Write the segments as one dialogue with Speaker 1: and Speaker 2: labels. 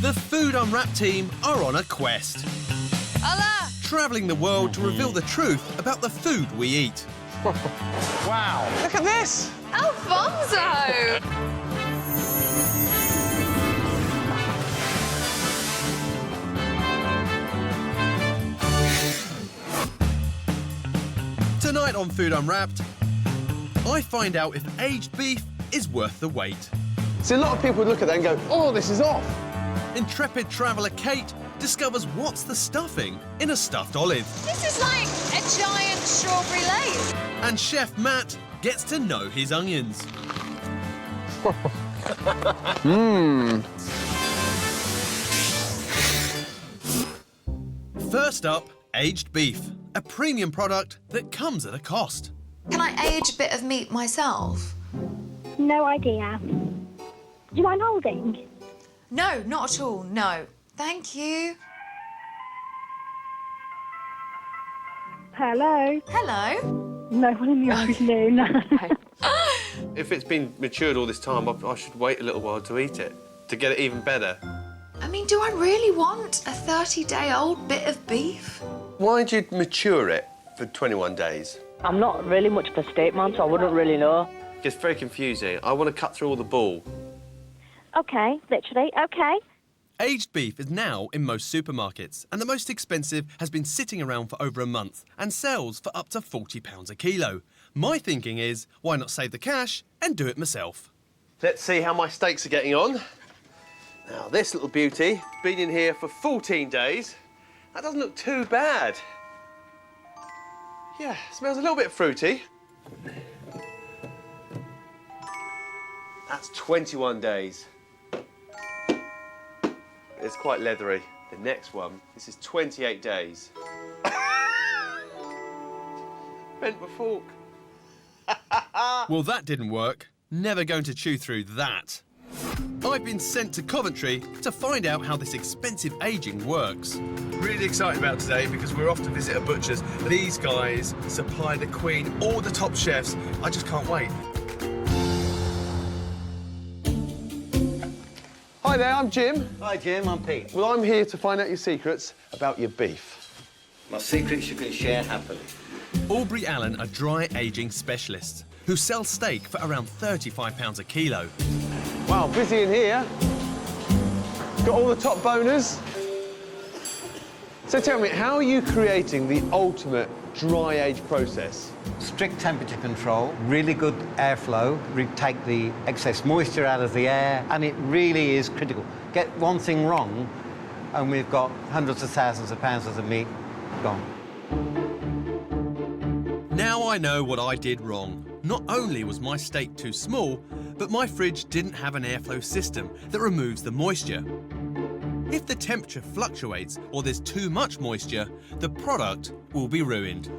Speaker 1: The Food Unwrapped team are on a quest.
Speaker 2: Hola!
Speaker 1: Travelling the world to reveal the truth about the food we eat.
Speaker 3: Wow! Look at this!
Speaker 2: Alfonso!
Speaker 1: Tonight on Food Unwrapped, I find out if aged beef is worth the wait.
Speaker 3: See, a lot of people would look at that and go, oh, this is off.
Speaker 1: Intrepid traveller Kate discovers what's the stuffing in a stuffed olive.
Speaker 2: This is like a giant strawberry lace.
Speaker 1: And Chef Matt gets to know his onions. First up, aged beef, a premium product that comes at a cost.
Speaker 2: Can I age a bit of meat myself?
Speaker 4: No idea. Do you mind holding?
Speaker 2: No, not at all, no. Thank you.
Speaker 4: Hello?
Speaker 2: Hello?
Speaker 4: No one in the afternoon.
Speaker 5: If it's been matured all this time, I should wait a little while to eat it, to get it even better.
Speaker 2: I mean, do I really want a 30-day-old bit of beef?
Speaker 5: Why'd you mature it for 21 days?
Speaker 4: I'm not really much of a steak man, so I wouldn't really know.
Speaker 5: It's very confusing. I want to cut through all the ball.
Speaker 4: OK, literally, OK.
Speaker 1: Aged beef is now in most supermarkets, and the most expensive has been sitting around for over a month and sells for up to £40 a kilo. My thinking is, why not save the cash and do it myself?
Speaker 5: Let's see how my steaks are getting on. Now, this little beauty, been in here for 14 days. That doesn't look too bad. Yeah, smells a little bit fruity. That's 21 days. It's quite leathery. The next one, this is 28 days. Bent my fork.
Speaker 1: Well, that didn't work. Never going to chew through that. I've been sent to Coventry to find out how this expensive ageing works.
Speaker 6: Really excited about today because we're off to visit a butcher's. These guys supply the Queen, all the top chefs. I just can't wait.
Speaker 3: Hi there, I'm Jim.
Speaker 7: Hi, Jim, I'm Pete.
Speaker 3: Well, I'm here to find out your secrets about your beef.
Speaker 7: My secrets you can share happily.
Speaker 1: Aubrey Allen are dry ageing specialists who sell steak for around £35 a kilo.
Speaker 3: Wow, busy in here. Got all the top boners. So tell me, how are you creating the ultimate dry age process?
Speaker 7: Strict temperature control, really good airflow, take the excess moisture out of the air, and it really is critical. Get one thing wrong, and we've got hundreds of thousands of pounds of meat gone.
Speaker 1: Now I know what I did wrong. Not only was my steak too small, but my fridge didn't have an airflow system that removes the moisture. If the temperature fluctuates or there's too much moisture, the product will be ruined.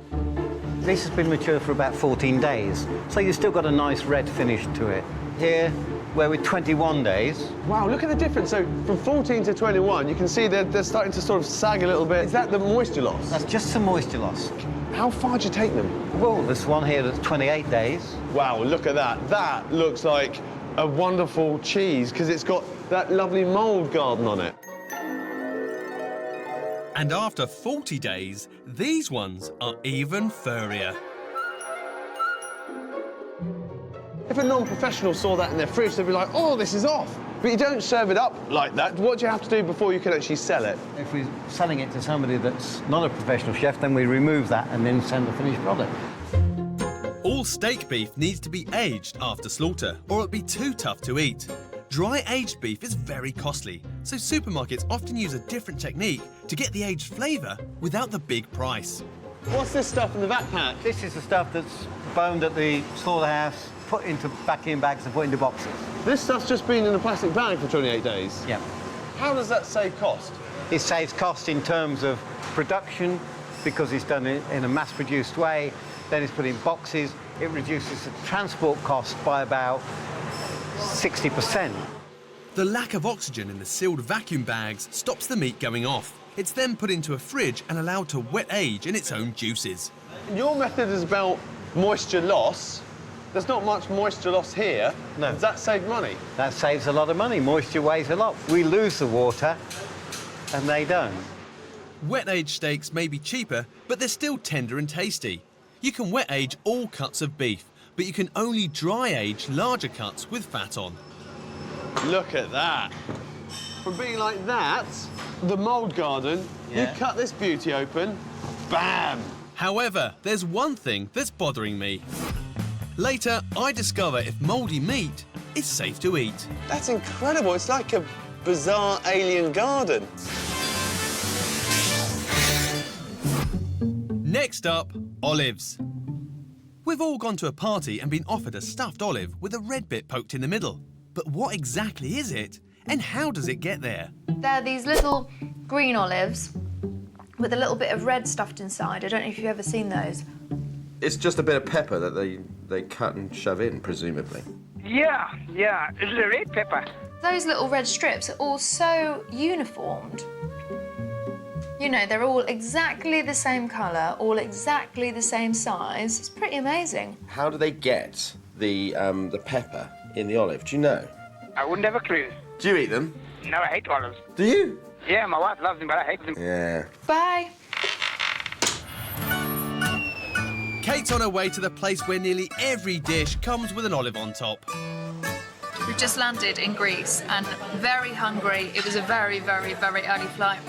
Speaker 7: This has been mature for about 14 days, so you've still got a nice red finish to it. Here, where we're 21 days.
Speaker 3: Wow, look at the difference. So from 14 to 21, you can see they're starting to sort of sag a little bit. Is that the moisture loss?
Speaker 7: That's just some moisture loss.
Speaker 3: How far do you take them?
Speaker 7: Well, there's one here that's 28 days.
Speaker 3: Wow, look at that. That looks like a wonderful cheese because it's got that lovely mould garden on it.
Speaker 1: And after 40 days, these ones are even furrier.
Speaker 3: If a non-professional saw that in their fridge, they'd be like, oh, this is off. But you don't serve it up like that. What do you have to do before you can actually sell it?
Speaker 7: If we're selling it to somebody that's not a professional chef, then we remove that and then send the finished product.
Speaker 1: All steak beef needs to be aged after slaughter, or it'll be too tough to eat. Dry aged beef is very costly, so supermarkets often use a different technique to get the aged flavour without the big price.
Speaker 3: What's this stuff in the vac pack?
Speaker 7: This is the stuff that's boned at the slaughterhouse, put into vacuum bags and put into boxes.
Speaker 3: This stuff's just been in a plastic bag for 28 days?
Speaker 7: Yeah.
Speaker 3: How does that save cost?
Speaker 7: It saves cost in terms of production, because it's done in a mass-produced way. Then it's put in boxes. It reduces the transport cost by about 60%.
Speaker 1: The lack of oxygen in the sealed vacuum bags stops the meat going off. It's then put into a fridge and allowed to wet age in its own juices.
Speaker 3: Your method is about moisture loss. There's not much moisture loss here.
Speaker 7: No.
Speaker 3: Does that save money?
Speaker 7: That saves a lot of money. Moisture weighs a lot. We lose the water, and they don't.
Speaker 1: Wet age steaks may be cheaper, but they're still tender and tasty. You can wet age all cuts of beef, but you can only dry age larger cuts with fat on.
Speaker 3: Look at that. From being like that, the mould garden,
Speaker 7: Yeah.
Speaker 3: you cut this beauty open, bam!
Speaker 1: However, there's one thing that's bothering me. Later, I discover if mouldy meat is safe to eat.
Speaker 3: That's incredible. It's like a bizarre alien garden.
Speaker 1: Next up, olives. We've all gone to a party and been offered a stuffed olive with a red bit poked in the middle. But what exactly is it? And how does it get there?
Speaker 2: They're these little green olives with a little bit of red stuffed inside. I don't know if you've ever seen those.
Speaker 8: It's just a bit of pepper that they cut and shove in, presumably.
Speaker 9: Yeah, it's a red pepper.
Speaker 2: Those little red strips are all so uniformed. You know, they're all exactly the same colour, all exactly the same size. It's pretty amazing.
Speaker 8: How do they get the pepper in the olive? Do you know?
Speaker 9: I wouldn't have a clue.
Speaker 8: Do you eat them?
Speaker 9: No, I hate olives.
Speaker 8: Do you?
Speaker 9: Yeah, my wife loves them, but I hate them.
Speaker 8: Yeah.
Speaker 2: Bye.
Speaker 1: Kate's on her way to the place where nearly every dish comes with an olive on top.
Speaker 2: We've just landed in Greece and very hungry. It was a very, very, very early flight.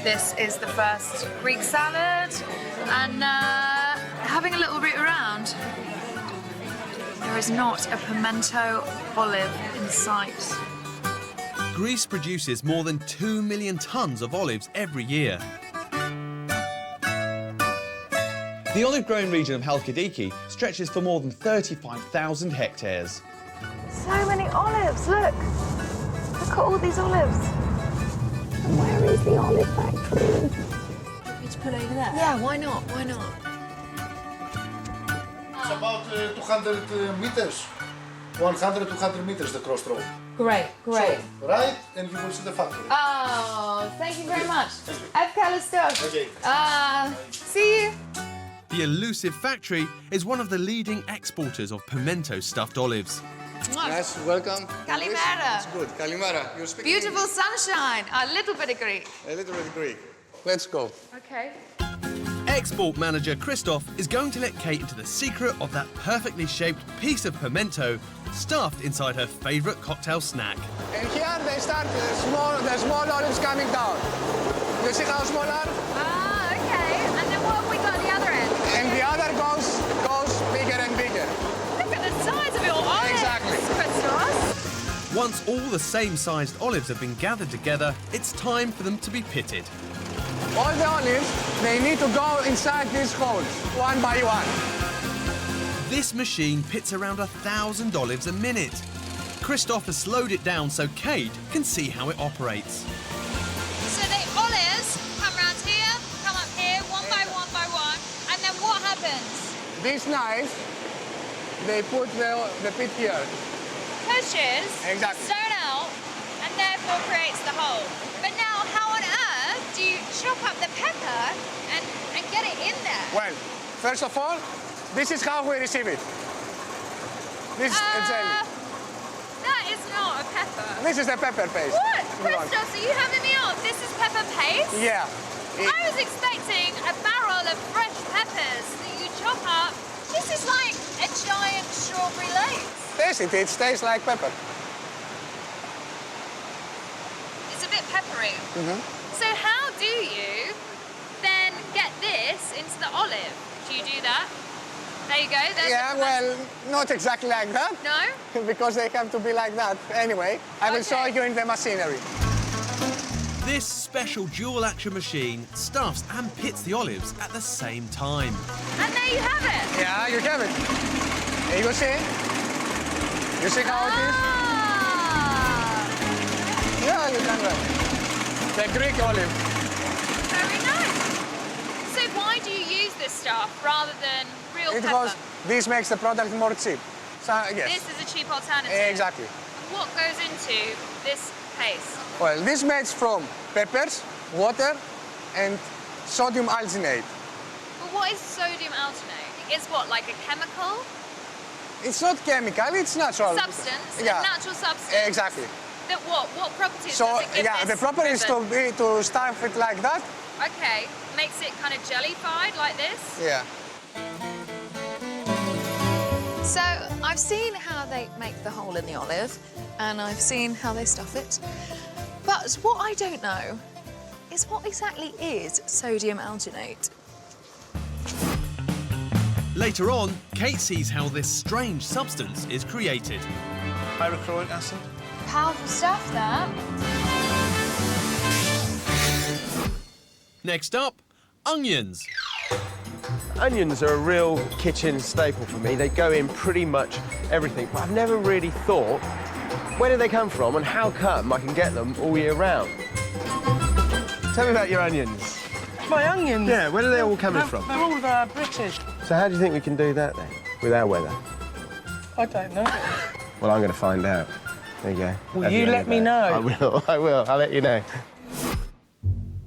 Speaker 2: This is the first Greek salad and having a little route around. There is not a pimento olive in sight.
Speaker 1: Greece produces more than 2 million tonnes of olives every year.
Speaker 10: The olive-growing region of Halkidiki stretches for more than 35,000 hectares.
Speaker 4: So many olives, look. Look at all these olives. And where is the olive factory?
Speaker 2: Want me to put over there? Yeah, why not? Why not?
Speaker 11: It's about 200 meters. 100, 200 meters, the crossroad.
Speaker 2: Great, great.
Speaker 11: So, right, and you will see the factory.
Speaker 2: Oh, thank you very much. Evkalistos.
Speaker 11: Okay.
Speaker 2: See you.
Speaker 1: The elusive factory is one of the leading exporters of pimento stuffed olives.
Speaker 11: Nice, welcome.
Speaker 2: Kalimera.
Speaker 11: It's good. Kalimera. You're speaking
Speaker 2: Beautiful sunshine. A little bit of Greek.
Speaker 11: a little bit Greek. Let's go.
Speaker 2: Okay.
Speaker 1: Export manager Christoph is going to let Kate into the secret of that perfectly shaped piece of pimento stuffed inside her favourite cocktail snack.
Speaker 11: And here they start the small olives coming down. You see how small are?
Speaker 2: Ah, okay. And then what have we got at the other end?
Speaker 11: And the other goes bigger and bigger.
Speaker 2: Look at the size of your olives.
Speaker 11: Exactly.
Speaker 2: Christos.
Speaker 1: Once all the same sized olives have been gathered together, it's time for them to be pitted.
Speaker 11: All the olives, they need to go inside these holes, one by one.
Speaker 1: This machine pits around 1,000 olives a minute. Christoph has slowed it down so Kate can see how it operates.
Speaker 12: So the olives come round here, come up here, one by one, and then what happens?
Speaker 11: This knife, they put the pit here.
Speaker 12: Pushes
Speaker 11: Exactly.
Speaker 12: the stone out, and therefore creates the hole. But now, how on earth do you chop up the pepper and get it in there?
Speaker 11: Well, first of all, this is how we receive it. This is
Speaker 12: That is not a pepper.
Speaker 11: This is the pepper paste.
Speaker 12: What?
Speaker 11: if you want.
Speaker 12: Christos, are you having me on? This is pepper paste?
Speaker 11: Yeah.
Speaker 12: I was expecting a barrel of fresh peppers that you chop up. This is like a giant strawberry lace.
Speaker 11: Taste it. It tastes like pepper.
Speaker 12: It's a bit peppery.
Speaker 11: Mm-hmm.
Speaker 12: So how do you then get this into the olive? Do you do that? There you go. There's
Speaker 11: Yeah, well, not exactly like that.
Speaker 12: No?
Speaker 11: Because they have to be like that. Anyway, I will show you in the machinery.
Speaker 1: This special dual-action machine stuffs and pits the olives at the same time.
Speaker 12: And there you have it.
Speaker 11: Yeah, you have it. Here you see? You see how it is? Yeah, you can run. The Greek olive.
Speaker 12: Very nice. So why do you use this stuff rather than real pepper?
Speaker 11: Because this makes the product more cheap. So, yes.
Speaker 12: This is a cheap alternative.
Speaker 11: Exactly.
Speaker 12: What goes into this paste?
Speaker 11: Well, this made from peppers, water, and sodium alginate.
Speaker 12: But what is sodium alginate? It's what, like a chemical?
Speaker 11: It's not chemical, it's natural.
Speaker 12: Substance,
Speaker 11: Yeah.
Speaker 12: a natural substance.
Speaker 11: Exactly.
Speaker 12: That what properties
Speaker 11: So,
Speaker 12: does it give
Speaker 11: yeah,
Speaker 12: this
Speaker 11: the proper is
Speaker 12: ribbon?
Speaker 11: to stuff it like that.
Speaker 12: Okay, makes it kind of jellified like this.
Speaker 11: Yeah.
Speaker 2: So I've seen how they make the hole in the olive, and I've seen how they stuff it. But what I don't know is what exactly is sodium alginate.
Speaker 1: Later on, Kate sees how this strange substance is created.
Speaker 10: Hydrochloric acid.
Speaker 12: Powerful stuff, that.
Speaker 1: Next up, onions.
Speaker 8: Onions are a real kitchen staple for me. They go in pretty much everything. But I've never really thought, where do they come from and how come I can get them all year round? Tell me about your onions.
Speaker 13: My onions?
Speaker 8: Yeah, where are they all coming from?
Speaker 13: They're all British.
Speaker 8: So how do you think we can do that then, with our weather?
Speaker 13: I don't know.
Speaker 8: Well, I'm going to find out. There you go.
Speaker 13: Will you let me know?
Speaker 8: I will. I'll let you know.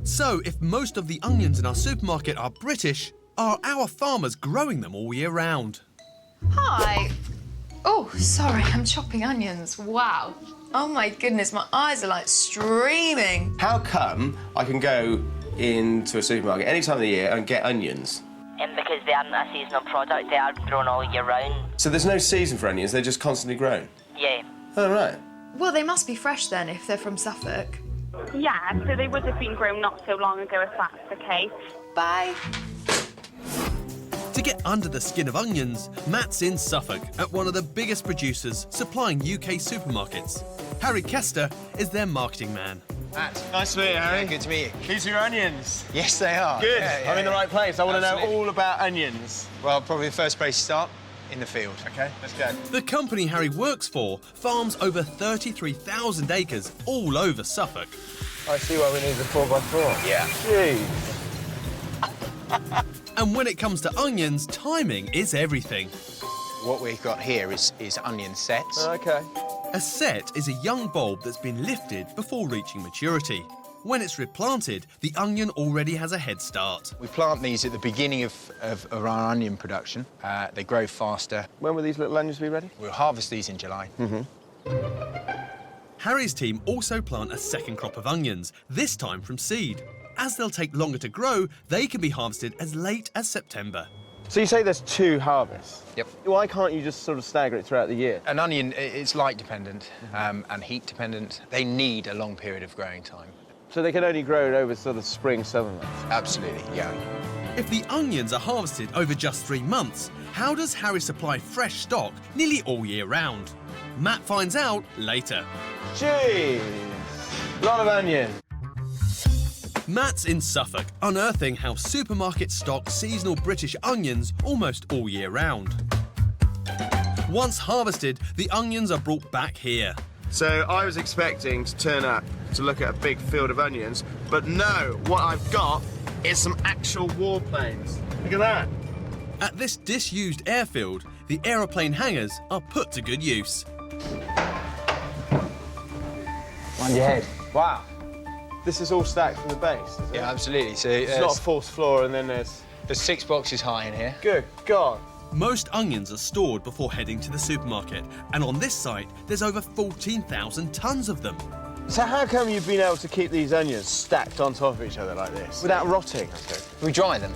Speaker 1: So, if most of the onions in our supermarket are British, are our farmers growing them all year round?
Speaker 2: Hi. Oh, sorry, I'm chopping onions. Wow. Oh my goodness, my eyes are like streaming.
Speaker 8: How come I can go into a supermarket any time of the year and get onions?
Speaker 14: Because they aren't a seasonal product, they are grown all year round.
Speaker 8: So there's no season for onions, they're just constantly grown?
Speaker 14: Yeah.
Speaker 8: Oh, right.
Speaker 2: Well, they must be fresh then if they're from Suffolk.
Speaker 15: Yeah, so they would have been grown not so long ago if that's the case.
Speaker 2: Bye.
Speaker 1: To get under the skin of onions, Matt's in Suffolk at one of the biggest producers supplying UK supermarkets. Harry Kester is their marketing man.
Speaker 16: Matt. Nice to meet you, Harry.
Speaker 17: Yeah, good to meet you.
Speaker 16: These are your onions.
Speaker 17: Yes, they are.
Speaker 16: Good.
Speaker 17: Yeah,
Speaker 16: I'm in the right place. I want to know
Speaker 17: Absolutely.
Speaker 16: all about onions.
Speaker 17: Well, probably the first place to start, in the field.
Speaker 16: OK, let's go.
Speaker 1: The company Harry works for farms over 33,000 acres all over Suffolk.
Speaker 8: I see why we need the 4x4.
Speaker 17: Yeah.
Speaker 8: Jeez.
Speaker 1: And when it comes to onions, timing is everything.
Speaker 17: What we've got here is onion sets.
Speaker 8: OK.
Speaker 1: A set is a young bulb that's been lifted before reaching maturity. When it's replanted, the onion already has a head start.
Speaker 17: We plant these at the beginning of our onion production. They grow faster.
Speaker 8: When will these little onions be ready?
Speaker 17: We'll harvest these in July.
Speaker 1: Harry's team also plant a second crop of onions, this time from seed. As they'll take longer to grow, they can be harvested as late as September.
Speaker 8: So you say there's 2 harvests?
Speaker 17: Yep.
Speaker 8: Why can't you just sort of stagger it throughout the year?
Speaker 17: An onion, it's light dependent and heat dependent. They need a long period of growing time.
Speaker 8: So they can only grow it over sort of spring, summer months?
Speaker 17: Absolutely, yeah.
Speaker 1: If the onions are harvested over just 3 months, how does Harry supply fresh stock nearly all year round? Matt finds out later.
Speaker 8: Jeez, lot of onion.
Speaker 1: Matt's in Suffolk, unearthing how supermarkets stock seasonal British onions almost all year round. Once harvested, the onions are brought back here.
Speaker 8: So I was expecting to turn up to look at a big field of onions, but no, what I've got is some actual warplanes. Look at that.
Speaker 1: At this disused airfield, the aeroplane hangars are put to good use.
Speaker 17: On your head.
Speaker 8: Wow. This is all stacked from the base, is it?
Speaker 17: Yeah, absolutely. So
Speaker 8: it's not a false floor and then there's
Speaker 17: 6 boxes high in here.
Speaker 8: Good God.
Speaker 1: Most onions are stored before heading to the supermarket, and on this site, there's over 14,000 tonnes of them.
Speaker 8: So how come you've been able to keep these onions stacked on top of each other like this, without rotting?
Speaker 17: Okay. We dry them.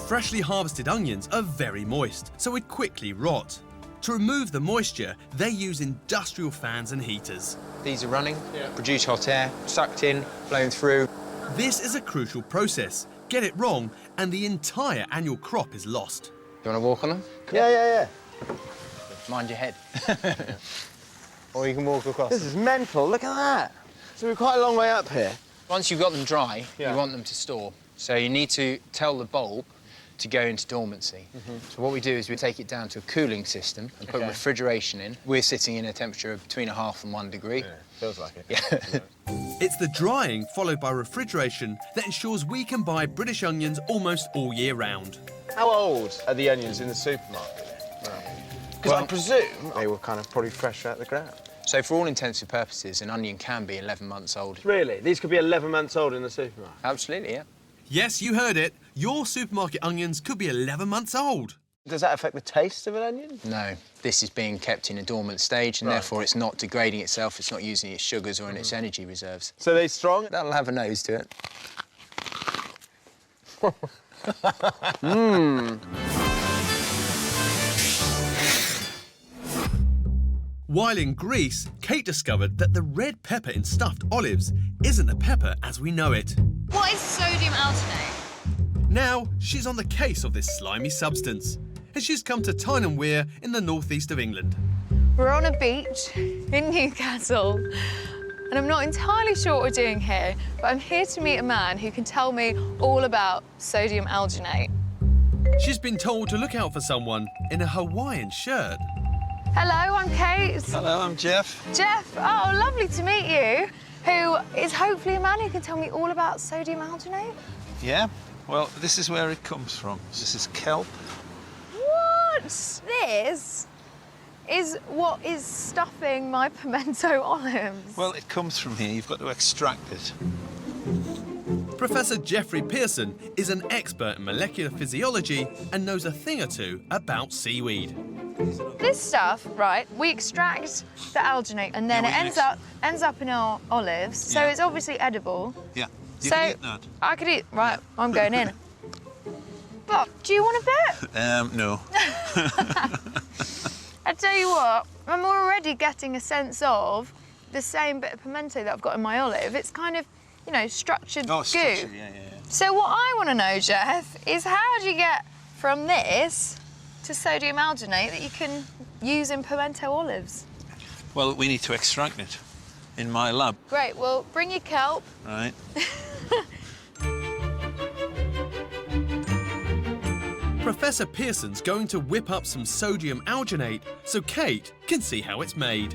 Speaker 1: Freshly harvested onions are very moist, so it quickly rot. To remove the moisture, they use industrial fans and heaters.
Speaker 17: These are running, produce hot air, sucked in, blown through.
Speaker 1: This is a crucial process. Get it wrong, and the entire annual crop is lost.
Speaker 17: You want to walk on them?
Speaker 8: Yeah.
Speaker 17: Mind your head. Or you can walk across.
Speaker 8: This is mental, look at that. So we're quite a long way up here.
Speaker 17: Once you've got them dry, you want them to store. So you need to tell the bulb to go into dormancy. So what we do is we take it down to a cooling system and put refrigeration in. We're sitting in a temperature of between 0.5 and 1 degree.
Speaker 8: Yeah, feels like it.
Speaker 17: Yeah.
Speaker 1: It's the drying followed by refrigeration that ensures we can buy British onions almost all year round.
Speaker 8: How old are the onions in the supermarket? Because I presume
Speaker 17: they were kind of probably fresh out the ground. So for all intents and purposes, an onion can be 11 months old.
Speaker 8: Really? These could be 11 months old in the supermarket?
Speaker 17: Absolutely, yeah.
Speaker 1: Yes, you heard it. Your supermarket onions could be 11 months old.
Speaker 8: Does that affect the taste of an onion?
Speaker 17: No, this is being kept in a dormant stage, and therefore it's not degrading itself, it's not using its sugars or in its energy reserves.
Speaker 8: So they're strong?
Speaker 17: That'll have a nose to it.
Speaker 8: Mmm.
Speaker 1: While in Greece, Kate discovered that the red pepper in stuffed olives isn't a pepper as we know it.
Speaker 12: What is sodium alginate?
Speaker 1: Now, she's on the case of this slimy substance, and she's come to Tyne and Wear in the northeast of England.
Speaker 2: We're on a beach in Newcastle, and I'm not entirely sure what we're doing here, but I'm here to meet a man who can tell me all about sodium alginate.
Speaker 1: She's been told to look out for someone in a Hawaiian shirt.
Speaker 2: Hello, I'm Kate.
Speaker 18: Hello, I'm Jeff.
Speaker 2: Jeff, oh, lovely to meet you. Who is hopefully a man who can tell me all about sodium alginate.
Speaker 18: Yeah? Well, this is where it comes from. This is kelp.
Speaker 2: What? This is what is stuffing my pimento olives.
Speaker 18: Well, it comes from here. You've got to extract it.
Speaker 1: Professor Geoffrey Pearson is an expert in molecular physiology and knows a thing or two about seaweed.
Speaker 2: This stuff, right, we extract the alginate and then it ends up in our olives, so it's obviously edible.
Speaker 18: Yeah. You
Speaker 2: so
Speaker 18: can eat that.
Speaker 2: I could eat, right, I'm going in. But do you want a bit?
Speaker 18: No.
Speaker 2: I tell you what, I'm already getting a sense of the same bit of pimento that I've got in my olive. It's kind of, you know, structured goo.
Speaker 18: Structured, yeah.
Speaker 2: So what I want to know, Jeff, is how do you get from this to sodium alginate that you can use in pimento olives?
Speaker 18: Well, we need to extract it in my lab.
Speaker 2: Great, well, bring your kelp.
Speaker 18: Right.
Speaker 1: Professor Pearson's going to whip up some sodium alginate so Kate can see how it's made.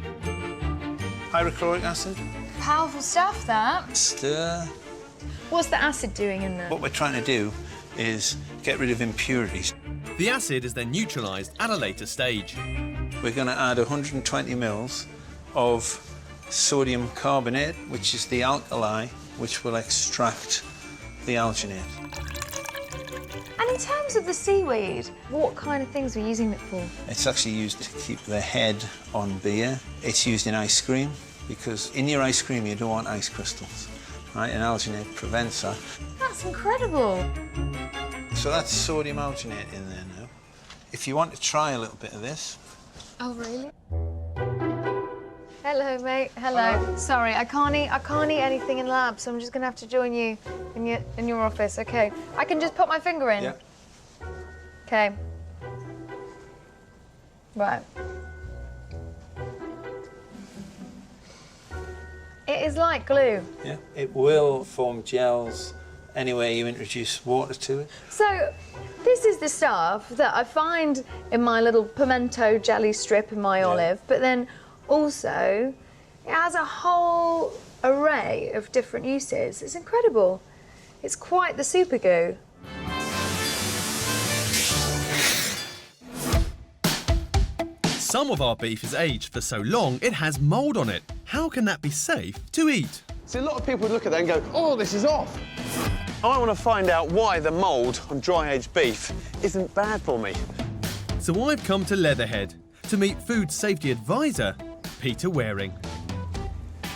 Speaker 18: Hydrochloric acid.
Speaker 2: Powerful stuff, that.
Speaker 18: Stir.
Speaker 2: What's the acid doing in there?
Speaker 18: What we're trying to do is get rid of impurities.
Speaker 1: The acid is then neutralised at a later stage.
Speaker 18: We're going to add 120 mils of sodium carbonate, which is the alkali, which will extract the alginate.
Speaker 2: And in terms of the seaweed, what kind of things are we using it for?
Speaker 18: It's actually used to keep the head on beer. It's used in ice cream, because in your ice cream you don't want ice crystals, right? And alginate prevents that.
Speaker 2: That's incredible.
Speaker 18: So that's sodium alginate in there now. If you want to try a little bit of this.
Speaker 2: Oh, really? Hello, mate. Hello. Sorry, I can't eat anything in lab, so I'm just gonna have to join you in your office. Okay. I can just put my finger in.
Speaker 18: Yeah.
Speaker 2: Okay. Right. It is like glue.
Speaker 18: Yeah. It will form gels anywhere you introduce water to it.
Speaker 2: So, this is the stuff that I find in my little pimento jelly strip in my olive, but then also it has a whole array of different uses. It's incredible. It's quite the super goo.
Speaker 1: Some of our beef is aged for so long it has mould on it. How can that be safe to eat?
Speaker 3: See, a lot of people would look at that and go, oh, this is off. I want to find out why the mould on dry-aged beef isn't bad for me.
Speaker 1: So I've come to Leatherhead to meet food safety advisor Peter Waring.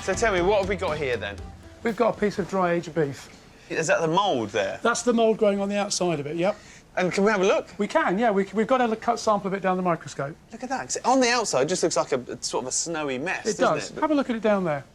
Speaker 3: So tell me, what have we got here then?
Speaker 19: We've got a piece of dry-aged beef.
Speaker 3: Is that the mould there?
Speaker 19: That's the mould growing on the outside of it, yep.
Speaker 3: And can we have a look?
Speaker 19: We can, yeah. We've got a cut sample of it down the microscope.
Speaker 3: Look at that. 'Cause on the outside, it just looks like a sort of a snowy mess,
Speaker 19: It
Speaker 3: doesn't
Speaker 19: does.
Speaker 3: it?
Speaker 19: Have a look at it down there.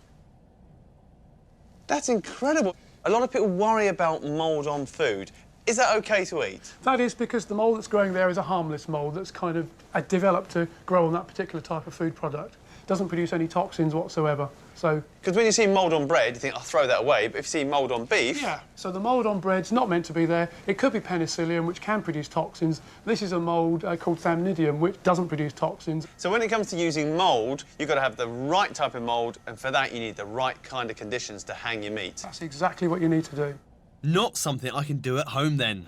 Speaker 3: That's incredible. A lot of people worry about mould on food. Is that OK to eat?
Speaker 19: That is because the mould that's growing there is a harmless mould that's kind of developed to grow on that particular type of food product. Doesn't produce any toxins whatsoever. So,
Speaker 3: because when you see mould on bread, you think, I'll throw that away. But if you see mould on beef...
Speaker 19: Yeah, so the mould on bread's not meant to be there. It could be penicillium, which can produce toxins. This is a mould called thamnidium, which doesn't produce toxins.
Speaker 3: So when it comes to using mould, you've got to have the right type of mould, and for that you need the right kind of conditions to hang your meat.
Speaker 19: That's exactly what you need to do.
Speaker 1: Not something I can do at home then.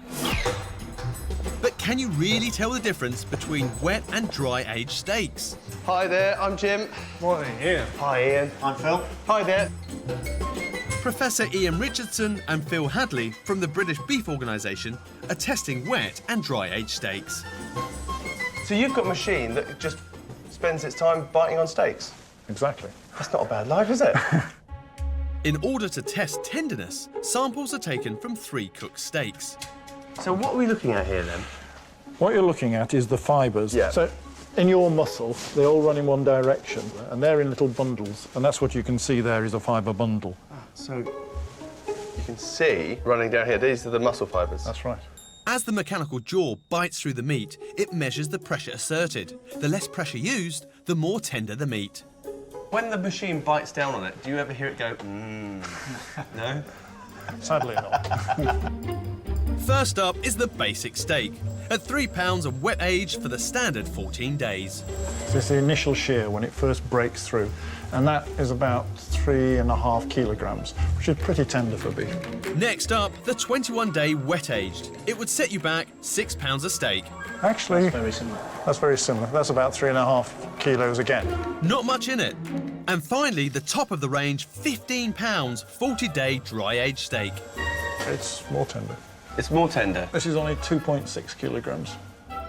Speaker 1: But can you really tell the difference between wet and dry-aged steaks?
Speaker 3: Hi there, I'm Jim.
Speaker 19: Morning, Ian.
Speaker 3: Hi, Ian. I'm Phil. Hi there.
Speaker 1: Professor Ian Richardson and Phil Hadley from the British Beef Organisation are testing wet and dry-aged steaks.
Speaker 8: So you've got a machine that just spends its time biting on steaks?
Speaker 20: Exactly.
Speaker 8: That's not a bad life, is it?
Speaker 1: In order to test tenderness, samples are taken from 3 cooked steaks.
Speaker 8: So what are we looking at here, then?
Speaker 20: What you're looking at is the fibres.
Speaker 8: Yeah.
Speaker 20: So in your muscle, they all run in one direction, and they're in little bundles, and that's what you can see there is a fibre bundle.
Speaker 8: So you can see running down here, these are the muscle fibres.
Speaker 20: That's right.
Speaker 1: As the mechanical jaw bites through the meat, it measures the pressure asserted. The less pressure used, the more tender the meat.
Speaker 8: When the machine bites down on it, do you ever hear it go, No?
Speaker 20: Sadly not.
Speaker 1: First up is the basic steak. At 3 pounds and wet aged for the standard 14 days.
Speaker 20: So it's the initial shear when it first breaks through, and that is about 3.5 kilograms, which is pretty tender for beef.
Speaker 1: Next up, the 21-day wet aged. It would set you back £6 a steak.
Speaker 20: Actually,
Speaker 16: That's very similar.
Speaker 20: That's very similar. That's about 3.5 kilos again.
Speaker 1: Not much in it. And finally, the top of the range, £15, 40-day dry aged steak.
Speaker 20: It's more tender.
Speaker 8: It's more tender.
Speaker 20: This is only 2.6 kilograms.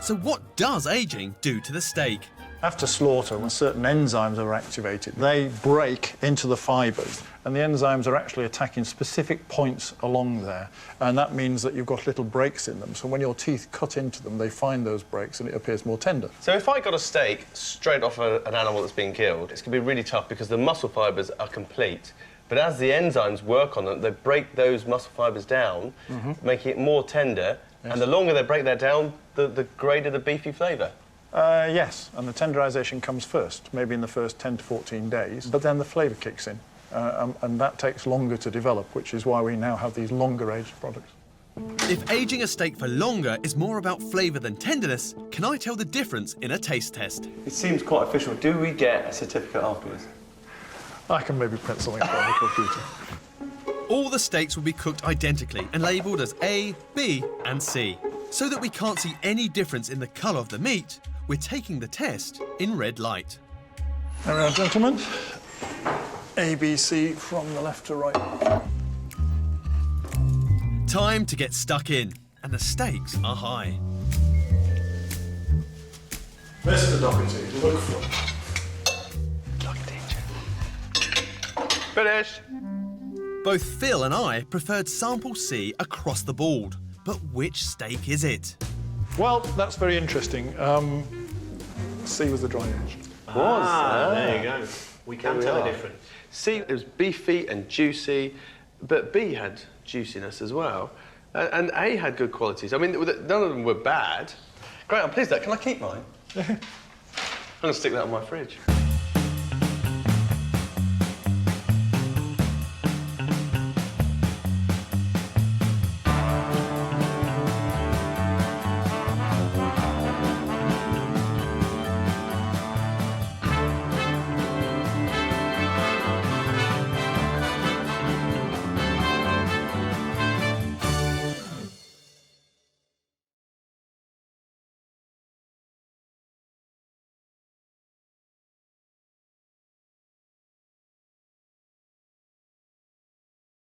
Speaker 1: So what does aging do to the steak?
Speaker 20: After slaughter, when certain enzymes are activated, they break into the fibres, and the enzymes are actually attacking specific points along there, and that means that you've got little breaks in them. So when your teeth cut into them, they find those breaks, and it appears more tender.
Speaker 8: So if I got a steak straight off an animal that's been killed, it's going to be really tough because the muscle fibres are complete. But as the enzymes work on them, they break those muscle fibres down, making it more tender, and the longer they break that down, the greater the beefy flavour.
Speaker 20: Yes, and the tenderisation comes first, maybe in the first 10 to 14 days, but then the flavour kicks in, and that takes longer to develop, which is why we now have these longer-aged products.
Speaker 1: If aging a steak for longer is more about flavour than tenderness, can I tell the difference in a taste test?
Speaker 8: It seems quite official. Do we get a certificate afterwards?
Speaker 20: I can maybe print something on the computer.
Speaker 1: All the steaks will be cooked identically and labelled as A, B and C. So that we can't see any difference in the colour of the meat, we're taking the test in red light.
Speaker 20: There we are, gentlemen. ABC from the left to right.
Speaker 1: Time to get stuck in, and the stakes are high.
Speaker 20: Mr. Doherty, look for...
Speaker 8: Finished.
Speaker 1: Both Phil and I preferred sample C across the board. But which steak is it?
Speaker 20: Well, that's very interesting. C was the dry age.
Speaker 8: There
Speaker 16: you go. We can tell the difference.
Speaker 8: C, it was beefy and juicy, but B had juiciness as well. And A had good qualities. I mean, none of them were bad. Great, I'm pleased with that. Can I keep mine? I'm going to stick that on my fridge.